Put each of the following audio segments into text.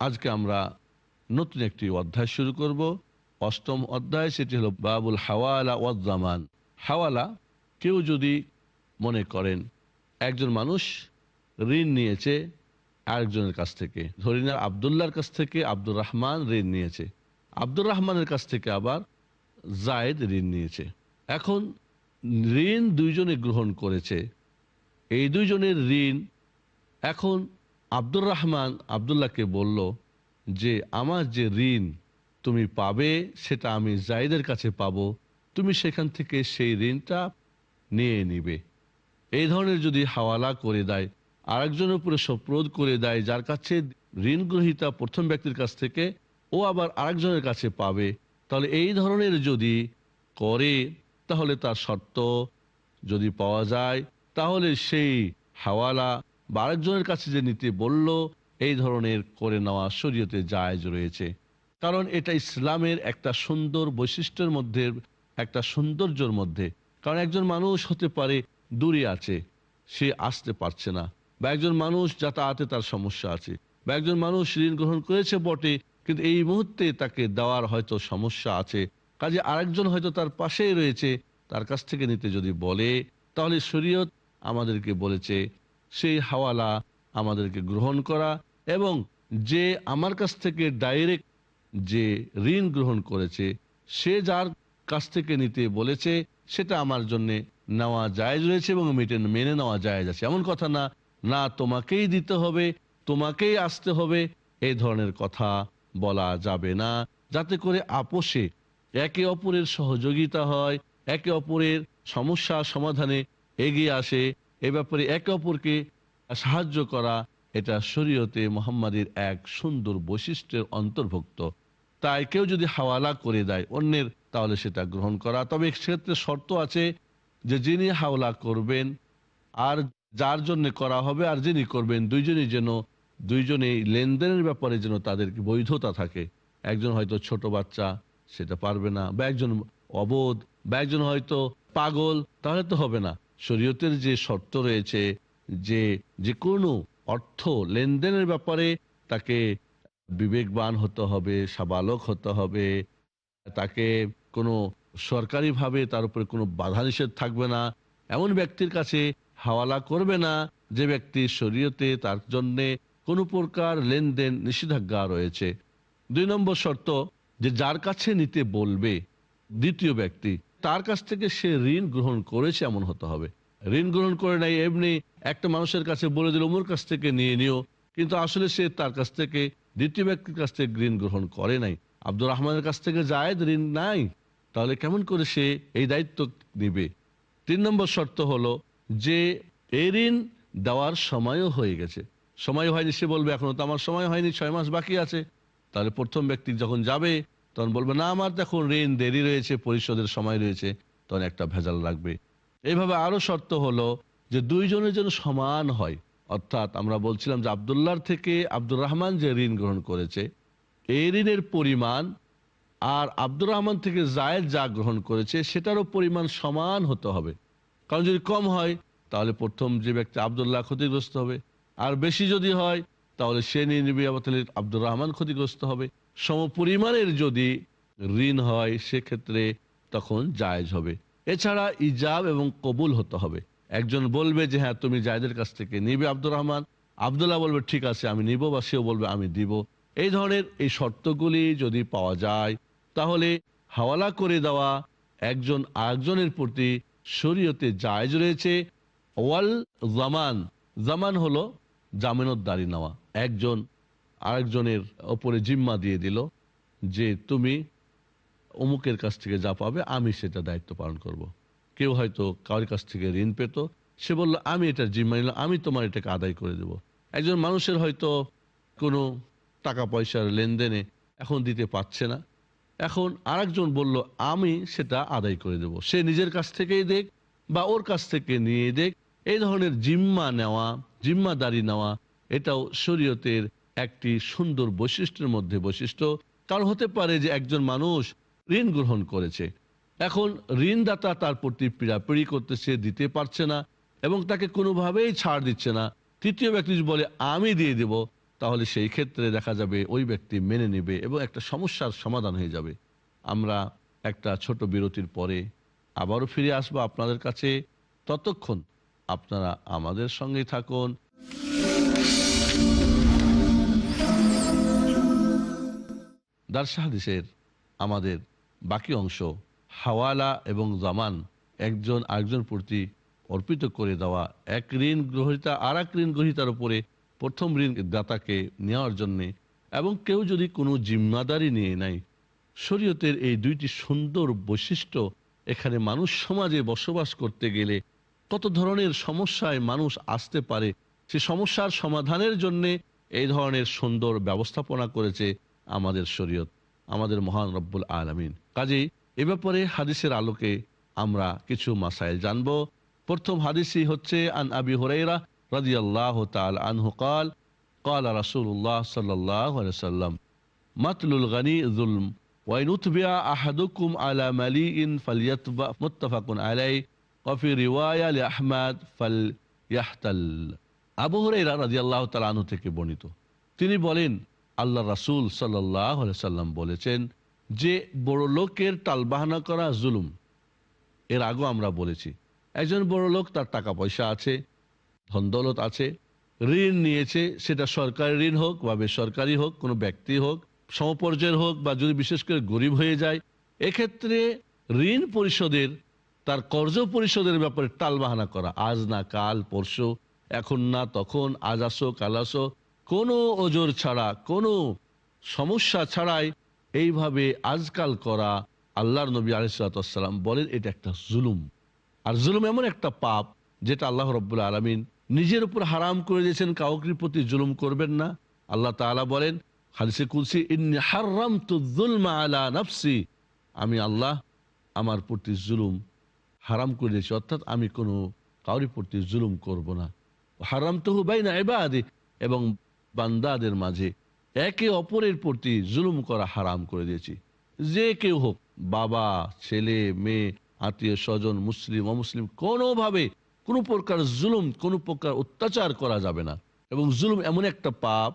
আজকে আমরা নতুন একটি অধ্যায় শুরু করব, অষ্টম অধ্যায়। সেটি হলো বাবুল হাওয়ালা ওয়াজ জামান। হাওয়ালা, কেউ যদি মনে করেন একজন মানুষ ঋণ নিয়েছে আরেকজনের কাছ থেকে, ধরি না আবদুল্লাহর কাছ থেকে আব্দুর রহমান ঋণ নিয়েছে, আব্দুর রহমানের কাছ থেকে আবার জায়েদ ঋণ নিয়েছে। এখন ঋণ দুইজনে গ্রহণ করেছে, এই দুইজনের ঋণ। এখন আব্দুর রহমান আবদুল্লাহকে বলল যে আমার যে ঋণ তুমি পাবে সেটা আমি জায়েদের কাছে পাবো, তুমি সেখান থেকে সেই ঋণটা নিয়ে নিবে। এই ধরনের যদি হাওয়ালা করে দেয়, আরেকজনের উপরে সোপরদ করে দেয়, যার কাছে ঋণ গ্রহীতা প্রথম ব্যক্তির কাছ থেকে ও আবার আরেকজনের কাছে পাবে, তাহলে এই ধরনের যদি করে তাহলে তার শর্ত যদি পাওয়া যায়, তাহলে সেই হাওয়ালা বা আরেকজনের কাছে যে নিতে বলল, এই ধরনের করে নেওয়া শরীয়তে জায়েজ রয়েছে। কারণ এটা ইসলামের একটা সুন্দর বৈশিষ্ট্যের মধ্যে, একটা সৌন্দর্যের মধ্যে। কারণ একজন মানুষ হতে পারে দূরে আছে, সে আসতে পারছে না, বা একজন মানুষ যাতায়াতে তার সমস্যা আছে, বা একজন মানুষ ঋণ গ্রহণ করেছে বটে কিন্তু এই মুহূর্তে তাকে দেওয়ার হয়তো সমস্যা আছে, কাজে আরেকজন হয়তো তার পাশেই রয়েছে, তার কাছ থেকে নিতে যদি বলে, তাহলে শরীয়ত আমাদেরকে বলেছে সেই হাওয়ালা আমাদেরকে গ্রহণ করা, এবং যে আমার কাছ থেকে ডাইরেক্ট যে ঋণ গ্রহণ করেছে সে যার কাছ থেকে নিতে বলেছে সেটা আমার জন্য নেওয়া জায়েজ রয়েছে এবং মেনে নেওয়া জায়েজ আছে। এমন কথা না, না তোমাকেই দিতে হবে, তোমাকেই আসতে হবে, এই ধরনের কথা বলা যাবে না, যাতে করে আপোষে একে অপরের সহযোগিতা হয়, একে অপরের সমস্যা সমাধানে এগিয়ে আসে। এ ব্যাপারে একে অপরকে সাহায্য করা, এটা শরীয়তে মুহাম্মাদের এক সুন্দর বৈশিষ্ট্যের অন্তর্ভুক্ত। তাই কেউ যদি হাওয়ালা করে দেয় অন্যের, তাহলে সেটা গ্রহণ করা। তবে সেক্ষেত্রে শর্ত আছে যে যিনি হাওলা করবেন আর যার জন্য করা হবে আর যিনি করবেন, দুইজনেই লেনদেনের ব্যাপারে যেন তাদের বৈধতা থাকে। একজন হয়তো ছোট বাচ্চা, সেটা পারবে না, বা একজন অবোধ, বা একজন হয়তো পাগল, তাহলে তো হবে না। শরীয়তের যে শর্ত রয়েছে যে যে কোনো অর্থ লেনদেনের ব্যাপারে তাকে বিবেকবান হতে হবে, সাবালক হতে হবে, তাকে কোনো সরকারিভাবে তার উপরে কোনো বাধা নিষেধ থাকবে না, এমন ব্যক্তির কাছে হাওয়ালা করবে না যে ব্যক্তি শরীয়তে তার জন্যে কোনো প্রকার লেনদেন নিষেধাজ্ঞা রয়েছে। 2 নম্বর শর্ত, যে যার কাছে নিতে বলবে দ্বিতীয় ব্যক্তি, তার কাছ থেকে সে ঋণ গ্রহণ করেছে এমন হতে হবে। ঋণ গ্রহণ করে নাই এমনি একটা মানুষের কাছে বলে দিল ওমর কাছ থেকে নিয়ে নিও, কিন্তু আসলে সে তার কাছ থেকে দ্বিতীয় ব্যক্তির কাছ থেকে ঋণ গ্রহণ করে নাই, আব্দুর রহমানের কাছ থেকে জায়েদ ঋণ নাই, তাহলে কেমন করে সে এই দায়িত্ব নিবে? 3 নম্বর শর্ত হলো যে এই ঋণ দেওয়ার সময়ও হয়ে গেছে, সময় হয়নি, সে বলবে এখনো তো আমার সময় হয়নি, 6 মাস বাকি আছে। তাহলে প্রথম ব্যক্তি যখন যাবে তখন বলবে না আমার দেখুন ঋণ দেরি রয়েছে, পরিশোধের সময় রয়েছে, তখন একটা ভেজাল লাগবে। এইভাবে আরো শর্ত হলো যে দুইজনের যেন সমান হয়। অর্থাৎ আমরা বলছিলাম যে আব্দুল্লাহর থেকে আব্দুর রহমান যে ঋণ গ্রহণ করেছে, এই ঋণের পরিমাণ আর আব্দুর রহমান থেকে জায়েদ যা গ্রহণ করেছে সেটারও পরিমাণ সমান হতে হবে। কারণ যদি কম হয় তাহলে প্রথম যে ব্যক্তি আব্দুল্লাহ ক্ষতিগ্রস্ত হবে, আর বেশি যদি হয় তাহলে সে নিয়ে নিবে, তাহলে আব্দুর রহমান ক্ষতিগ্রস্ত হবে। সমপরিমাণের যদি ঋণ হয় সেক্ষেত্রে তখন জায়েজ হবে। এছাড়া ইজাব এবং কবুল হতে হবে। একজন বলবে যে হ্যাঁ তুমি জায়েদের কাছ থেকে নিবে আব্দুর রহমান, আব্দুল্লাহ বলবে ঠিক আছে আমি নিব, বা সেও বলবে আমি দিব। এই ধরনের এই শর্তগুলি যদি পাওয়া যায় তাহলে হাওয়ালা করে দেওয়া একজন আরেকজনের প্রতি শরীয়তে জায়েজ রয়েছে। ওয়াল জামান, জামান হলো জামিনতদারি নেওয়া, একজন আরেকজনের ওপরে জিম্মা দিয়ে দিল যে তুমি অমুকের কাছ থেকে যা পাবে আমি সেটা দায়িত্ব পালন করব। কেউ হয়তো কারোর কাছ থেকে ঋণ পেত, সে বলল আমি এটা জিম্মা নিলাম, আমি তোমার এটাকে আদায় করে দেব। একজন মানুষের হয়তো কোনো টাকা পয়সার লেনদেনে এখন দিতে পারছে না, এখন আরেকজন বলল আমি সেটা আদায় করে দেব, সে নিজের কাছ থেকেই দেখ বা ওর কাছ থেকে নিয়ে দেখ। এই ধরনের জিম্মা নেওয়া, জিম্মাদারি নেওয়া, এটাও শরীয়তের একটি সুন্দর বৈশিষ্ট্যের মধ্যে বৈশিষ্ট্য। কারণ হতে পারে যে একজন মানুষ ঋণ গ্রহণ করেছে, এখন ঋণদাতা তার প্রতি পীড়াপিড়ি করতেছে, দিতে পারছে না এবং তাকে কোনোভাবেই ছাড় দিচ্ছে না। তৃতীয় ব্যক্তি বলে আমি দিয়ে দেব, তাহলে সেই ক্ষেত্রে দেখা যাবে ওই ব্যক্তি মেনে নেবে এবং একটা সমস্যার সমাধান হয়ে যাবে। আমরা একটা ছোট বিরতির পরে আবারও ফিরে আসবো আপনাদের কাছে। ততক্ষণ আপনারা আমাদের সঙ্গেই থাকুন। দারসে হাদিসের আমাদের বাকি অংশ, হাওয়ালা এবং জামান, একজন আরেকজন প্রতি অর্পিত করে দেওয়া। এক ঋণ গ্রহীতা আর এক ঋণ গ্রহীতার উপরে প্রথম ঋণ দাতাকে নেওয়ার জন্যে, এবং কেউ যদি কোনো জিম্মাদারি নিয়ে নেয়। শরীয়তের এই দুইটি সুন্দর বৈশিষ্ট্য এখানে মানুষ সমাজে বসবাস করতে গেলে কত ধরনের সমস্যায় মানুষ আসতে পারে, সে সমস্যার সমাধানের জন্যে এই ধরনের সুন্দর ব্যবস্থাপনা করেছে আমাদের শরীয়ত, আমাদের মহান রব্বুল আলামিন। কাজেই এ ব্যাপারে হাদিসের আলোকে আমরা কিছু মাসাইল জানব। প্রথম হাদিসই হচ্ছে আন আবি হুরায়রা রাদিয়াল্লাহু তাআলা আনহু قال قال رسول الله صلى الله عليه وسلم مثل الغني ظلم وإن أتبع أحدكم على مليء فليتبع متفق عليه وفي رواية لأحمد فليحتل। আবু হুরায়রা রাদিয়াল্লাহু তাআলা আনহু থেকে বর্ণিত, তিনি বলেন আল্লাহ রাসূল সাল্লাল্লাহু আলাইহি সাল্লাম বলেছেন যে বড় লোকের টালবাহানা করা জুলুম। এর আগেও আমরা বলেছি, একজন বড় লোক, তার টাকা পয়সা আছে, ধন দৌলত আছে, ঋণ নিয়েছে, সেটা সরকারি ঋণ হোক বা বেসরকারি হোক, কোনো ব্যক্তি হোক, সমপর্যায়ের হোক, বা যদি বিশেষ করে গরিব হয়ে যায়, এক্ষেত্রে ঋণ পরিশোধের, তার কর্জ পরিশোধের ব্যাপারে টালবাহানা করা, আজ না কাল পরশু, এখন না তখন, আজ আসো কাল আসো, কোনো ওজোর ছাড়া, কোনো সমস্যা ছাড়াই এইভাবে আজকাল করা, আল্লাহর নবী আলাইহিস সালাতু ওয়াস সালাম বলেন এটা একটা জুলুম। আর জুলুম এমন একটা পাপ যেটা আল্লাহ রাব্বুল আলামিন নিজের উপর হারাম করে দিয়েছেন, কাউকে প্রতি জুলুম করবেন না। আল্লাহ তাআলা বলেন হাদিসে কুদসি, ইন্নী হারামতু যুলমা আলা নাফসি, আমি আল্লাহ আমার প্রতি জুলুম হারাম করে দিয়েছি, অর্থাৎ আমি কোনো কাউরি প্রতি জুলুম করব না। হারামতুহু বাইনা ইবাদি, এবং বান্দাদের মাঝে একে অপরের প্রতি জুলুম করা হারাম করে দিয়েছি। যে কেউ হোক, বাবা, ছেলে, মেয়ে, আত্মীয় স্বজন, মুসলিম অমুসলিম, কোনোভাবে কোনো প্রকার জুলুম, কোনো প্রকার অত্যাচার করা যাবে না। এবং জুলুম এমন একটা পাপ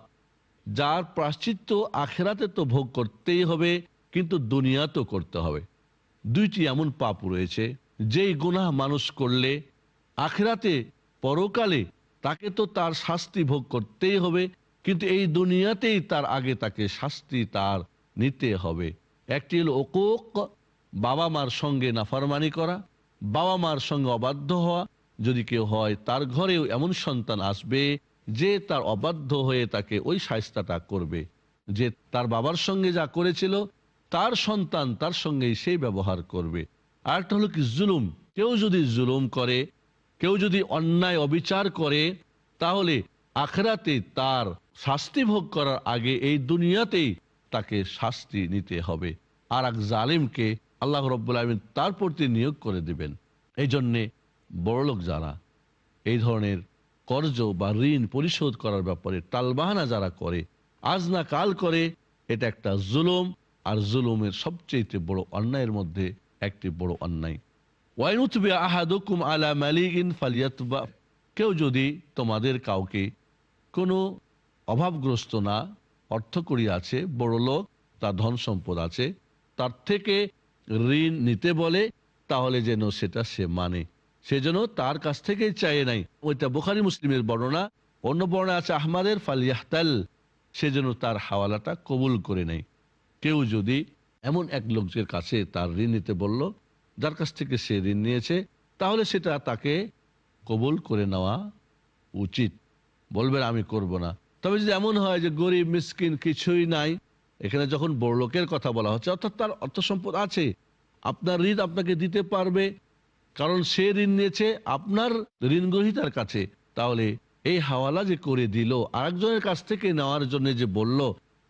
যার প্রায়শ্চিত্ত আখিরাতে তো ভোগ করতেই হবে, কিন্তু দুনিয়াতেও করতে হবে। দুইটি এমন পাপ রয়েছে যেই গুনাহ মানুষ করলে আখিরাতে, পরকালে তাকে তো তার শাস্তি ভোগ করতেই হবে, কিন্তু এই দুনিয়াতেই তার আগে তাকে শাস্তি তার নিতে হবে। একটি হলো উকুক, বাবা মার সঙ্গে নাফরমানি করা, বাবা মার সঙ্গে অবাধ্য হওয়া। যদি কেউ হয়, তার ঘরেও এমন সন্তান আসবে যে তার অবাধ্য হয়ে তাকে ওই শাস্তিটা করবে, যে তার বাবার সঙ্গে যা করেছিল তার সন্তান তার সঙ্গেই সেই ব্যবহার করবে। আরেকটা হলো কি জুলুম, কেউ যদি জুলুম করে, কেউ যদি অন্যায় অবিচার করে, তাহলে আখিরাতে তার শাস্তি ভোগ করার আগে এই দুনিয়াতেই তাকে শাস্তি নিতে হবে। আর এক জালিমকে আল্লাহ রাব্বুল আলামিন তার প্রতি নিয়োগ করে দিবেন। এই জন্যে বড়লোক যারা এই ধরনের কর্জ বা ঋণ পরিশোধ করার ব্যাপারে টালবাহানা যারা করে, আজ না কাল করে, এটা একটা জুলুম। আর জুলুমের সবচেয়ে বড় অন্যায়ের মধ্যে একটি বড় অন্যায়। ওয়াইন উতবিয়া আহাদুকুম আলা মালিকিন ফালিয়াতবা, কেউ যদি তোমাদের কাউকে কোনো অভাবগ্রস্ত না, অর্থকড়ি আছে, বড় লোক, তার ধন সম্পদ আছে, তার থেকে ঋণ নিতে বলে, তাহলে যেন সেটা সে মানে, সেজন্য তার কাছ থেকেই চাই নাই। ওইটা বুখারী মুসলিমের বর্ণনা। অন্য বর্ণনা আছে আহমদের, ফালিয়াহতাল, সেজন্য তার হাওয়ালাটা কবুল করে নেয়। কেউ যদি এমন এক লোকের কাছে তার ঋণ নিতে বলল, যার কাছ থেকে সে ঋণ নিয়েছে, তাহলে সেটা তাকে কবুল করে নেওয়া উচিত। বলবেন আমি করব না। তবে যদি এমন হয় যে গরিব মিসকিন কিছুই নাই, এখানে যখন বড় লোকের কথা বলা হচ্ছে, অর্থাৎ তার অর্থ সম্পদ আছে, আপনার ঋণ আপনাকে দিতে পারবে, কারণ সে ঋণ নিয়েছে আপনার ঋণ গ্রহীতার কাছে, তাহলে এই হাওয়ালা যে করে দিল, আরেকজনের কাছ থেকে নেওয়ার জন্য যে বলল,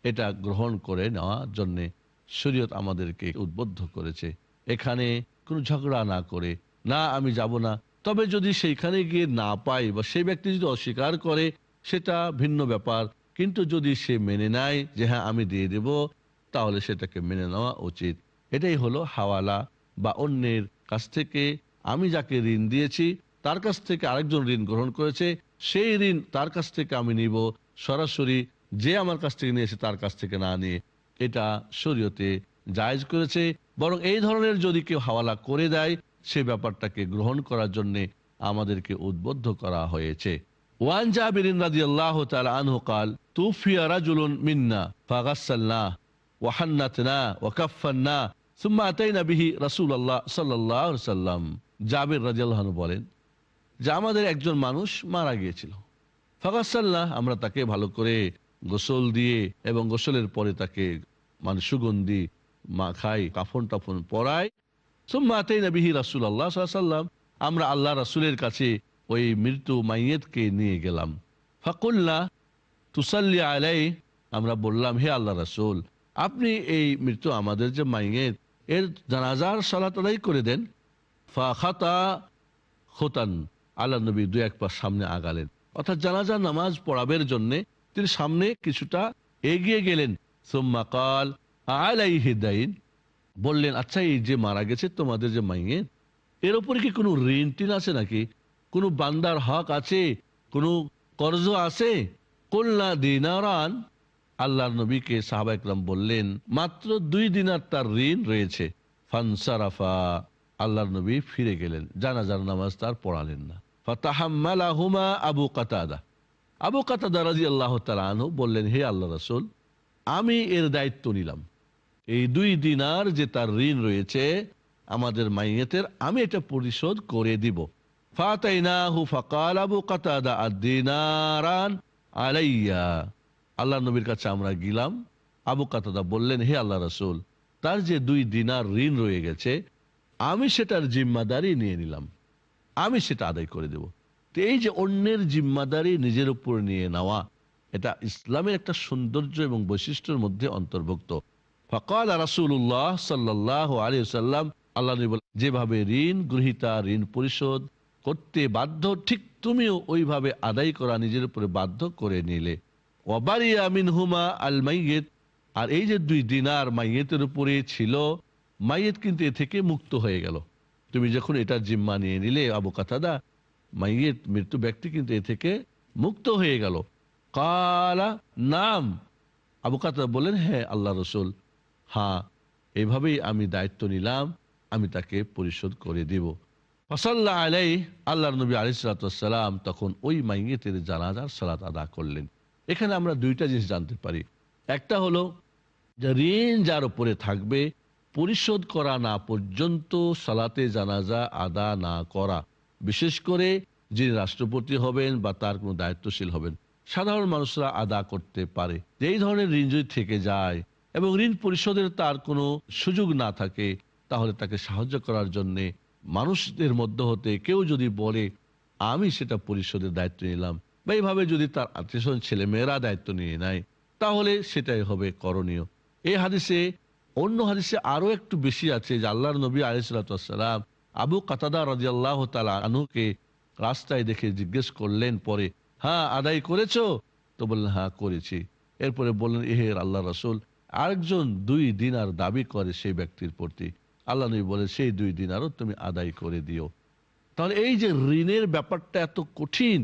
এটা গ্রহণ করে নেওয়ার জন্যে শরীয়ত আমাদেরকে উদ্বুদ্ধ করেছে। এখানে কোনো ঝগড়া না করে, না আমি যাব না। তবে যদি সেইখানে গিয়ে না পাই, বা সেই ব্যক্তি যদি অস্বীকার করে, সেটা ভিন্ন ব্যাপার। কিন্তু যদি সে মেনে নেয় যে হ্যাঁ আমি দিয়ে দেব, তাহলে সেটাকে মেনে নেওয়া উচিত। এটাই হলো হাওয়ালা, বা অন্যের কাছ থেকে, আমি যাকে ঋণ দিয়েছি তার কাছ থেকে আরেকজন ঋণ গ্রহণ করেছে, সেই ঋণ তার কাছ থেকে আমি নিব, সরাসরি যে আমার কাছ থেকে নিয়েছে তার কাছ থেকে না নিয়ে, এটা শরীয়তে জায়েজ করেছে। বরং এই ধরনের যদি কেউ হাওয়ালা করে দেয়, সে ব্যাপারটাকে গ্রহণ করার জন্য আমাদেরকে উদ্বুদ্ধ করা হয়েছে। ওয়ান জাবির রাদিয়াল্লাহু তাআলা আনহু قال توفي رجل منا فغسلناه وحنتناه وكفناه ثم أتينا به رسول الله صلى الله عليه وسلم। জাবির রাদিয়াল্লাহু আনহু বলেন যে আমাদের একজন মানুষ মারা গিয়েছিল, ফাগাসসালনাহ, আমরা তাকে ভালো করে গোসল দিয়ে এবং গোসলের পরে তাকে মানে সুগন্ধি মাখাই, কাফন টাফন পরাই। সুম্মা আতাইনা বিহি রাসূলুল্লাহ সাল্লাল্লাহু আলাইহি ওয়াসাল্লাম, আমরা আল্লাহ রাসূলের কাছে ওই মৃত্যু মাইয়েতকে নিয়ে গেলাম। ফাকুলনা তুসাল্লি আলাইহি, আমরা বললাম হে আল্লাহ রাসূল, আপনি এই মৃত্যু আমাদের যে মাইয়েত, এর জানাজার সালাত আদায় করে দেন। ফাখাতা খুতান, আল্লাহ নবী দুই এক পা সামনে আগালেন, অর্থাৎ জানাজার নামাজ পড়াবের জন্য তিনি সামনে কিছুটা এগিয়ে গেলেন। সুম্মা কাল আলাইহি দাইন, বললেন আচ্ছা এই যে মারা গেছে তোমাদের যে মাইয়েত, এর উপরে কি কোনো ঋণ টিন আছে নাকি, কোনো বান্দার হক আছে, কোনো কর্জ আছে? কুলনা দিনারান, আল্লাহর নবীকে সাহাবা ইকরাম বললেন মাত্র 2 দিনার তার ঋণ রয়েছে। ফানসারাফা, আল্লাহর নবী ফিরে গেলেন, জানাজার নামাজ তার পড়ালেন না। ফাতাহাম্মালাহুমা আবু কাতাদা, আবু কাতাদা রাদিয়াল্লাহু তাআলা আনহু বললেন হে আল্লাহ রাসূল, আমি এর দায়িত্ব নিলাম, এই 2 দিনার যে তার ঋণ রয়েছে আমাদের মাইয়েতের, আমি এটা পরিশোধ করে দিব। ফাতাইনাহু ফাকাল আবু কাতাদা আদ-দিনারান আলাইয়া, আল্লাহ নবীর কাছে আমরা গেলাম, আবু কাতাদা বললেন হে আল্লাহ রাসূল, তার যে 2 দিনার ঋণ রয়ে গেছে আমি সেটার জিম্মাদারি নিয়ে নিলাম, আমি সেটা আদায় করে দেব। তো এই যে অন্যের জিম্মাদারি নিজের উপর নিয়ে নেওয়া, এটা ইসলামের একটা সৌন্দর্য এবং বৈশিষ্ট্যের মধ্যে অন্তর্ভুক্ত। ফাকাল রাসূলুল্লাহ সাল্লাল্লাহু আলাইহি ওয়াসাল্লাম, আল্লাহ নবী বলেন যেভাবে ঋণ গ্রহীতা ঋণ পরিশোধ করতে বাধ্য, ঠিক তুমিও ওইভাবে আদায় করা নিজের উপরে বাধ্য করে নিলে। ওয়াবারিয়া মিনহুমা আল মাইয়িত, আর এই যে 2 দিনার মাইয়েতের উপরে ছিল, মাইয়েত কিন্তু এ থেকে মুক্ত হয়ে গেল। তুমি যখন এটা জিম্মা নিয়ে নিলে আবু কাতাদা, মাইয়েত মৃত্যু ব্যক্তি কিন্তু এ থেকে মুক্ত হয়ে গেল। কালা নাম, আবু কাতাদা বলেন হ্যাঁ আল্লাহ রাসূল, হ্যাঁ এভাবেই আমি দায়িত্ব নিলাম, আমি তাকে পরিশোধ করে দিব। ফাসাল্লা আলাইহি, আল্লাহর নবী আলাইহিস সালাতু ওয়াস সালাম তখন ওই মাইয়েতের জানাজার সালাত আদা করলেন। এখানে আমরা 2টা জিনিস জানতে পারি। একটা হলো যে ঋণ যার উপরে থাকবে, পরিশোধ করা না পর্যন্ত সালাতে জানাজা আদা না করা, বিশেষ করে যিনি রাষ্ট্রপতি হবেন বা তার কোনো দায়িত্বশীল হবেন, সাধারণ মানুষরা আদা করতে পারে। এই ধরনের ঋণ যদি থেকে যায় এবং ঋণ পরিশোধের তার কোনো সুযোগ না থাকে, তাহলে তাকে সাহায্য করার জন্যে মানুষদের মধ্য হতে কেউ যদি বলে আমি সেটা পরিশোধের দায়িত্ব নিলাম, বা এইভাবে যদি তার আত্মীয়স্বজন ছেলে মেয়েরা দায়িত্ব নিয়ে নেয়, তাহলে সেটাই হবে করণীয়। এই হাদিসে, অন্য হাদিসে আরো একটু বেশি আছে যে আল্লাহর নবী আলাইহিস সালাতু ওয়াস সালাম আবু কাতাদা রাদিয়াল্লাহু তাআলা আনহুকে রাস্তায় দেখে জিজ্ঞেস করলেন পরে, হ্যাঁ আদায় করেছো? তো বললেন হ্যাঁ করেছি। এরপরে বললেন হে আল্লাহ রাসূল, আরেকজন 2 দিনার দাবি করে সেই ব্যক্তির প্রতি, আল্লাহ নবী বলে সেই 2 দিনারও তুমি আদায় করে দিও। তাহলে এই যে ঋণের ব্যাপারটা এত কঠিন,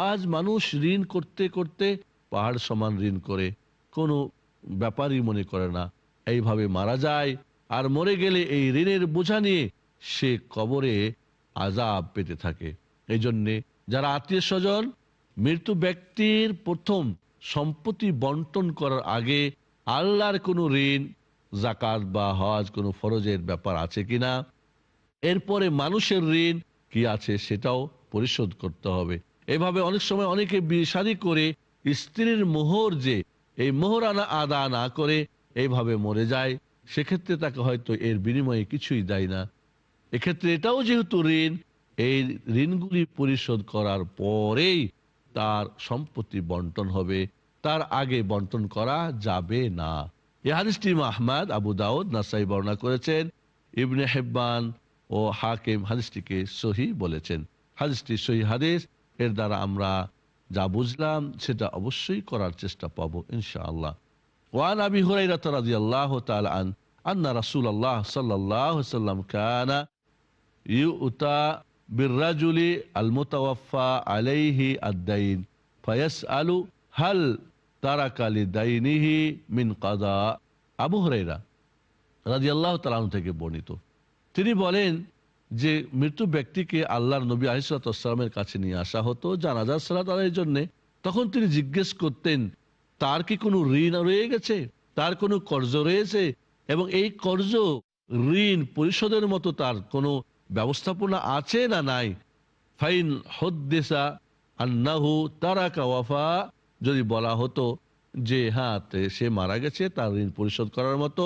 আজ মানুষ ঋণ করতে করতে পাহাড় সমান ঋণ করে, কোনো ব্যাপারই মনে করে না, এইভাবে মারা যায়। আর মরে গেলে এই ঋণের বোঝা নিয়ে সে কবরে আযাব পেতে থাকে। এই জন্যে যারা আত্মীয় স্বজন মৃত্যু ব্যক্তির প্রথম সম্পত্তি বন্টন করার আগে আল্লাহর কোনো ঋণ, যাকাত বা হজ কোনো ফরজের ব্যাপার আছে কিনা, এরপরে মানুষের ঋণ কি আছে সেটাও পরিশোধ করতে হবে। এভাবে অনেক সময় অনেকে বিয়ে শাদী করে স্ত্রীর মোহর, যে এই মোহরানা আদা না করে এইভাবে মরে যায়, সেক্ষেত্রে তাকে হয়তো এর বিনিময়ে কিছুই দেয় না। এক্ষেত্রে এটাও যেহেতু ঋণ, এই ঋণগুলি পরিশোধ করার পরেই তার সম্পত্তি বন্টন হবে, তার আগে বন্টন করা যাবে না। এই হাদিসটি ইমাম আহমদ, আবু দাউদ, নাসাই বর্ণনা করেছেন। ইবনে হিব্বান ও হাকিম হাদিসটিকে সহিহ বলেছেন। হাদিসটি সহিহ হাদিস, এর দ্বারা আমরা যা বুঝলাম সেটা অবশ্যই করার চেষ্টা পাবো ইনশাআল্লাহ। ওয়ান আবি হুরায়রা রাদিয়াল্লাহু তাআলা আন্না রাসূলুল্লাহ সাল্লাল্লাহু আলাইহি ওয়াসাল্লাম কানা ইউতা বিররাজুলি আল মুতাওয়াফা আলাইহি আদ-দাইন ফায়াসআলু হাল তারাকা লিদাইনিহি মিন কাদা। আবু হুরায়রা রাদিয়াল্লাহু তাআলা আনহু থেকে বর্ণিত, তিনি বলেন যে মৃত্যু ব্যক্তিকে আল্লাহর নবী আলাইহিস সালাতু ওয়াস সালামের কাছে নিয়ে আসা হতো জানাজার সালাত আদায়ের জন্য। তখন তিনি জিজ্ঞেস করতেন তার কি কোনো ঋণ রয়ে গেছে, তার কোনো কর্জ রয়েছে, এবং এই কর্জ ঋণ পরিশোধের মতো তার কোনো ব্যবস্থাপনা আছে না নাই। ফাইন হদ্দেসা আন্নাহু তারাকা ওয়াফা, যদি বলা হতো যে হ্যাঁ সে মারা গেছে, তার ঋণ পরিশোধ করার মতো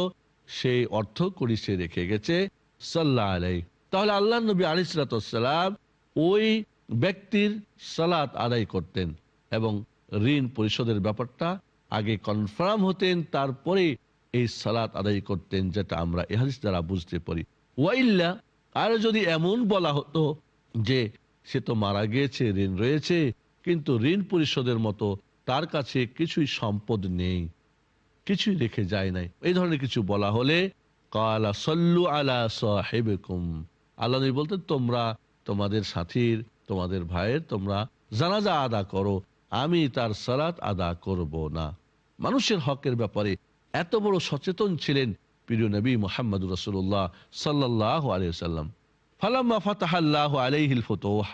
সেই অর্থ করি সে রেখে গেছে, সাল্লাল্লাহু আলাইহি, তাহলে আল্লাহ নবী আলাইহিস সালাতু ওয়াস সালাম ওই ব্যক্তির সালাত আদায় করতেন এবং ঋণ পরিশোধের ব্যাপারটা আগে কনফার্ম হতেন, তারপরে এই সালাত আদায় করতেন, যেটা আমরা এই হাদিস দ্বারা বুঝতে পারি। ওয়াইল্লা, আর যদি এমন বলা হতো যে সে তো মারা গিয়েছে, ঋণ রয়েছে, কিন্তু ঋণ পরিশোধের মতো তার কাছে কিছুই সম্পদ নেই, কিছুই রেখে যায় নাই, এই ধরনের কিছু বলা হলে কালা সল্লু আলা সাহিবিকুম, আল্লাহ নবী বলতেন তোমরা তোমাদের সাথীর, তোমাদের ভাইয়ের তোমরা জানাজা আদা করো, আমি তার সালাত আদা করব না। মানুষের হকের ব্যাপারে এত বড় সচেতন ছিলেন প্রিয় নবী মুহাম্মদুর রাসূলুল্লাহ সাল্লাল্লাহু আলাইহি ওয়াসাল্লাম। ফালাম্মা ফাতাহাল্লাহু আলাইহিল ফুতুহ,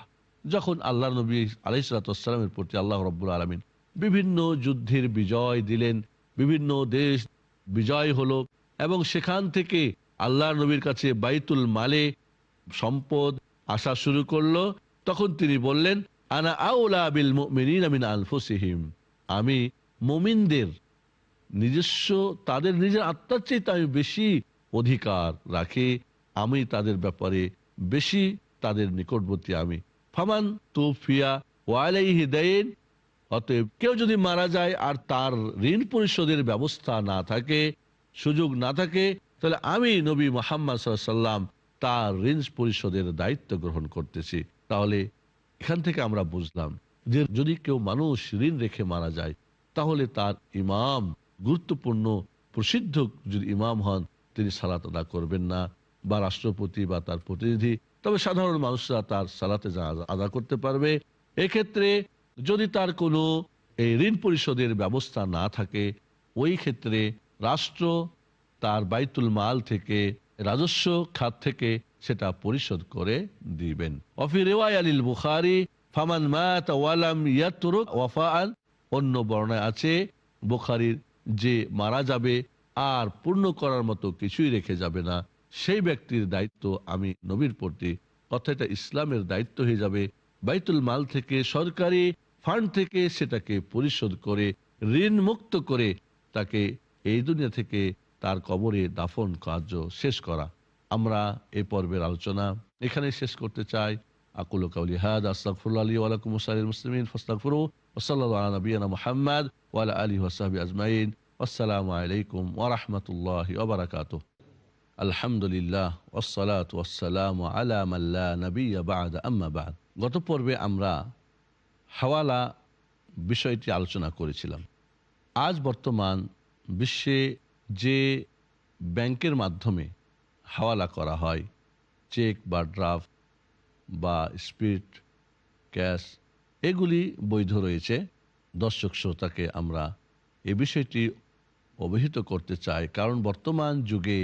যখন আল্লাহ নবী আলাইহিস সালাতু ওয়াস সালামের প্রতি আল্লাহ রাব্বুল আলামিন বিভিন্ন যুদ্ধের বিজয় দিলেন, বিভিন্ন দেশ বিজয় হলো, এবং সেখান থেকে আল্লাহ নবীর কাছে বাইতুল মালে সম্পদ আসা শুরু করলো, তখন তিনি বললেন আনা আউলা বিল মুমিনিনা মিন আনফুসিহিম, আমি মুমিনদের নিজস্ব, তাদের নিজের আত্মার চেয়ে আমি বেশি অধিকার রাখি, আমি তাদের ব্যাপারে বেশি তাদের নিকটবর্তী আমি। ফামান তুফিয়া ওয়া আলাইহি দাইন, অতএব কেউ যদি মারা যায় আর তার ঋণ পরিশোধের ব্যবস্থা না থাকে, সুযোগ না থাকে, তাহলে আমি নবী মুহাম্মদ সাল্লাল্লাহু আলাইহি ওয়াসাল্লাম তার ঋণ পরিশোধের দায়িত্ব গ্রহণ করতেছি। তাহলে এখান থেকে আমরা বুঝলাম যে যদি কেউ মানুষ ঋণ রেখে মারা যায়, তাহলে তার ইমাম, গুরুত্বপূর্ণ প্রসিদ্ধ যদি ইমাম হন, তিনি সালাত আদা করবেন না, বা রাষ্ট্রপতি বা তার প্রতিনিধি, তবে সাধারণ মানুষরা তার সালাতে আদা করতে পারবে। এক্ষেত্রে যদি তার কোনো এই ঋণ পরিশোধের ব্যবস্থা না থাকে, ওই ক্ষেত্রে রাষ্ট্র তার বাইতুল মাল থেকে, রাজস্ব খাত থেকে সেটা পরিশোধ করে দিবেন। অফি রিওয়ায়া লিল বুখারী ফামান মাতা ওয়া লাম ইয়াতরুক ওয়াফাআন, অন্য বর্ণনায় আছে বুখারীর, যে মারা যাবে আর পূর্ণ করার মতো কিছুই রেখে যাবে না, সেই ব্যক্তির দায়িত্ব আমি নবীর প্রতি, অর্থাৎ এটা ইসলামের দায়িত্ব হয়ে যাবে বাইতুল মাল থেকে, সরকারি ফান্ড থেকে সেটাকে পরিশোধ করে, ঋণ মুক্ত করে তাকে এই দুনিয়া থেকে তার কবরে দাফন কার্য শেষ করা। আমরা এই পর্বের আলোচনা এখানে শেষ করতে চাই। আকুলু কাউলি হাযা আস্তাগফিরুল্লাহ লি ওয়া লাকুম ওয়া সালিল মুসলিমিন ফাস্তাগফিরু ওয়া সাল্লাল্লাহু আলা নাবিয়িনা মুহাম্মদ ওয়া আলা আলিহি ওয়া সাহবিহি আজমাইন। আসসালামু আলাইকুম ওয়া রাহমাতুল্লাহি ওয়া বারাকাতুহু। আলহামদুলিল্লাহ ওয়াসসালাতু ওয়াসসালামু আলা মান লা নাবিয়্যা বা'দা, আম্মা বা'দ। গত পর্বে আমরা হাওয়ালা বিষয়টি আলোচনা করেছিলাম। আজ বর্তমান বিশ্বে যে ব্যাংকের মাধ্যমে হাওয়ালা করা হয়, চেক বা ড্রাফট বা স্পিড ক্যাশ, এগুলি বৈধ রয়েছে। দর্শক শ্রোতাকে আমরা এই বিষয়টি অবহিত করতে চাই, কারণ বর্তমান যুগে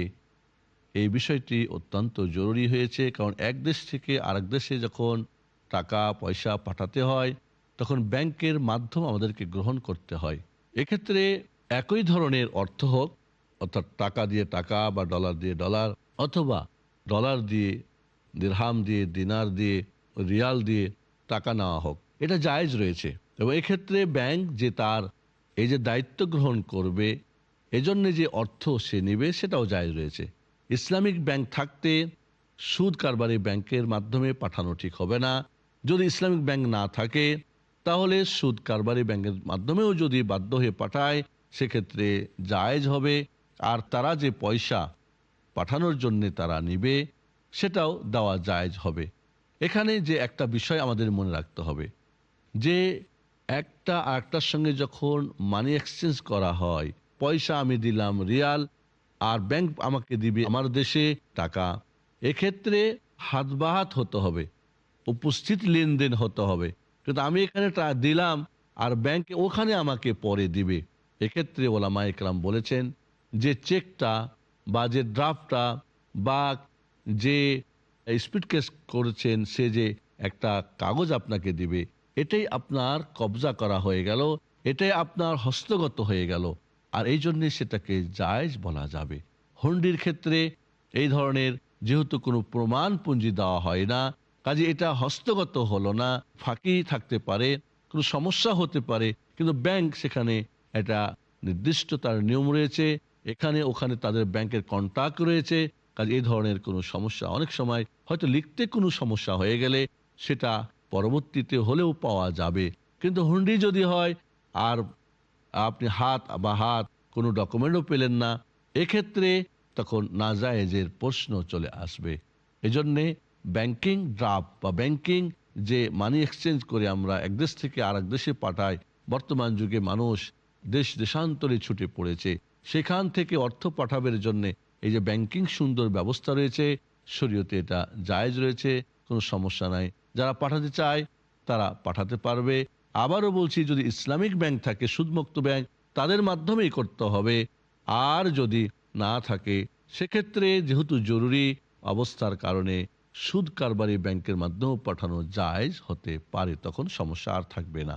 এই বিষয়টি অত্যন্ত জরুরি হয়েছে। কারণ এক দেশ থেকে আরেক দেশে যখন টাকা পয়সা পাঠাতে হয়, তখন ব্যাংকের মাধ্যম আমাদেরকে গ্রহণ করতে হয়। এক্ষেত্রে একই ধরনের অর্থ হোক, অর্থাৎ টাকা দিয়ে টাকা বা ডলার দিয়ে ডলার, অথবা ডলার দিয়ে, দিরহাম দিয়ে, দিনার দিয়ে, রিয়াল দিয়ে টাকা নেওয়া হোক, এটা জায়েজ রয়েছে। এবং এক্ষেত্রে ব্যাংক যে তার এই যে দায়িত্ব গ্রহণ করবে, এজন্য যে অর্থ সে নেবে, সেটাও জায়েজ রয়েছে। ইসলামিক ব্যাংক থাকতে সুদ কারবারি ব্যাংকের মাধ্যমে পাঠানো ঠিক হবে না। যদি ইসলামিক ব্যাংক না থাকে, তাহলে সুদ কারবারি ব্যাংকের মাধ্যমেও যদি বাধ্য হয়ে পাঠায়, সেক্ষেত্রে জায়েজ হবে। আর তারা যে পয়সা পাঠানোর জন্য তারা নিবে, সেটাও দেওয়া জায়েজ হবে। এখানে যে একটা বিষয় আমাদের মনে রাখতে হবে, যে একটা আরেকটার সঙ্গে যখন মানি এক্সচেঞ্জ করা হয়, পয়সা আমি দিলাম রিয়াল আর ব্যাংক আমাকে দিবে আমার দেশে টাকা, এক্ষেত্রে হাত বাহাত হতে হবে, উপস্থিত লেনদেন হতে হবে। কিন্তু আমি এখানে দিলাম আর ব্যাংকে ওখানে আমাকে পরে দিবে, এক্ষেত্রে ওলামা একরাম বলেছেন যে চেকটা বা যে ড্রাফটটা বা যে স্পিডকেস করেছেন, সে যে একটা কাগজ আপনাকে দিবে, এটাই আপনার কবজা করা হয়ে গেল, এটাই আপনার হস্তগত হয়ে গেল। আর এই জন্যে সেটাকে জায়েজ বলা যাবে। হুন্ডির ক্ষেত্রে এই ধরনের যেহেতু কোনো প্রমাণপুঞ্জি দেওয়া হয় না, কাজে এটা হস্তগত হলো না, ফাঁকি থাকতে পারে, কোনো সমস্যা হতে পারে, কিন্তু ব্যাংক সেখানে এটা নির্দিষ্ট তার নিয়ম রয়েছে, এখানে ওখানে তাদের ব্যাংকের কন্ট্যাক্ট রয়েছে। কাজে এই ধরনের কোনো সমস্যা, অনেক সময় হয়তো লিখতে কোনো সমস্যা হয়ে গেলে সেটা পরবর্তীতে হলেও পাওয়া যাবে। কিন্তু হুন্ডি যদি হয় আর আপনি হাত বা হাত কোনো ডকুমেন্টও পেলেন না, এক্ষেত্রে তখন নাজায়েজের প্রশ্ন চলে আসবে। এজন্যে ব্যাংকিং ড্রাফট বা ব্যাংকিং যে মানি এক্সচেঞ্জ করে আমরা এক দেশ থেকে আরেক দেশে পাঠাই, বর্তমান যুগে মানুষ দেশ দেশান্তরে ছুটে পড়েছে, সেখান থেকে অর্থ পাঠাবের জন্য এই যে ব্যাংকিং সুন্দর ব্যবস্থা রয়েছে, শরীয়তে এটা জায়েজ রয়েছে, কোনো সমস্যা নাই। যারা পাঠাতে চায় তারা পাঠাতে পারবে। আবারও বলছি, যদি ইসলামিক ব্যাংক থাকে, সুদমুক্ত ব্যাংক, তাদের মাধ্যমেই করতে হবে। আর যদি না থাকে, সেক্ষেত্রে যেহেতু জরুরি অবস্থার কারণে সুদ কারবারি ব্যাংকের মাধ্যমেও পাঠানো জায়েজ হতে পারে, তখন সমস্যা আর থাকবে না।